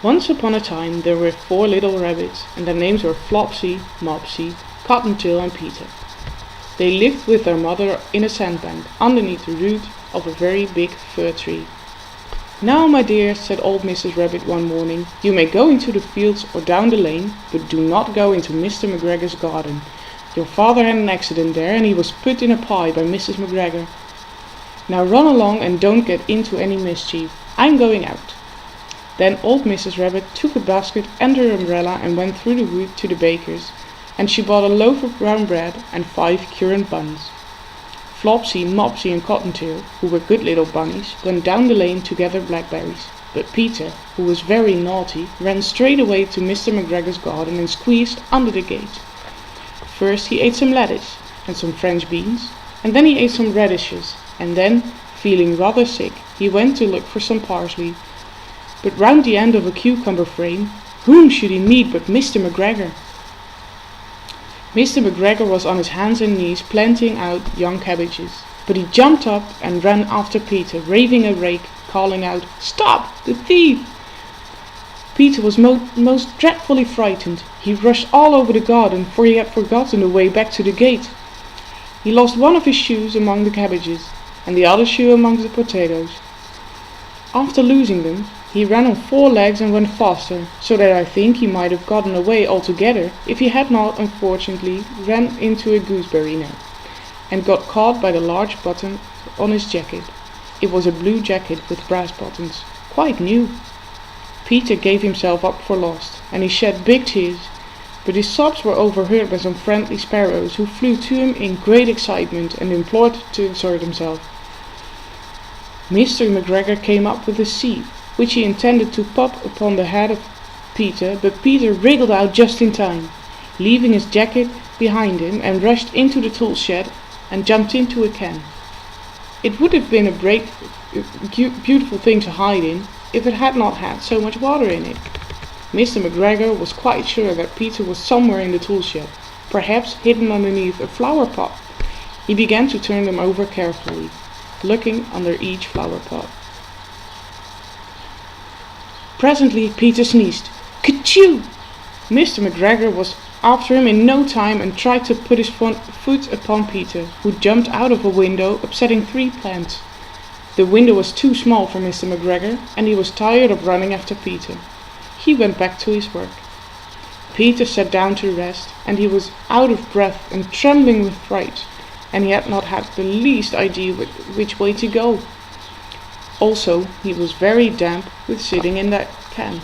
Once upon a time there were 4 little rabbits, and their names were Flopsy, Mopsy, Cottontail and Peter. They lived with their mother in a sandbank underneath the root of a very big fir tree. "Now, my dear," said old Mrs. Rabbit one morning, "you may go into the fields or down the lane, but do not go into Mr. McGregor's garden. Your father had an accident there, and he was put in a pie by Mrs. McGregor. Now run along and don't get into any mischief. I'm going out." Then old Mrs. Rabbit took a basket and her umbrella and went through the wood to the baker's, and she bought a loaf of brown bread and 5 currant buns. Flopsy, Mopsy and Cottontail, who were good little bunnies, went down the lane to gather blackberries, but Peter, who was very naughty, ran straight away to Mr. McGregor's garden and squeezed under the gate. First he ate some lettuce and some French beans, and then he ate some radishes, and then, feeling rather sick, he went to look for some parsley. But round the end of a cucumber frame, whom should he meet but Mr. McGregor? Mr. McGregor was on his hands and knees planting out young cabbages, but he jumped up and ran after Peter, waving a rake, calling out, "Stop, the thief!" Peter was most dreadfully frightened. He rushed all over the garden, for he had forgotten the way back to the gate. He lost one of his shoes among the cabbages, and the other shoe among the potatoes. After losing them, he ran on 4 legs and went faster, so that I think he might have gotten away altogether if he had not unfortunately ran into a gooseberry net, and got caught by the large button on his jacket. It was a blue jacket with brass buttons, quite new. Peter gave himself up for lost, and he shed big tears, but his sobs were overheard by some friendly sparrows, who flew to him in great excitement and implored to exert himself. Mr. McGregor came up with a sieve, which he intended to pop upon the head of Peter, but Peter wriggled out just in time, leaving his jacket behind him, and rushed into the tool shed and jumped into a can. It would have been a beautiful thing to hide in, if it had not had so much water in it. Mr. McGregor was quite sure that Peter was somewhere in the tool shed, perhaps hidden underneath a flower pot. He began to turn them over carefully, looking under each flower pot. Presently Peter sneezed. "Kerchew!" Mr. McGregor was after him in no time and tried to put his foot upon Peter, who jumped out of a window, upsetting 3 plants. The window was too small for Mr. McGregor, and he was tired of running after Peter. He went back to his work. Peter sat down to rest, and he was out of breath and trembling with fright, and he had not had the least idea which way to go. Also, he was very damp with sitting in that can.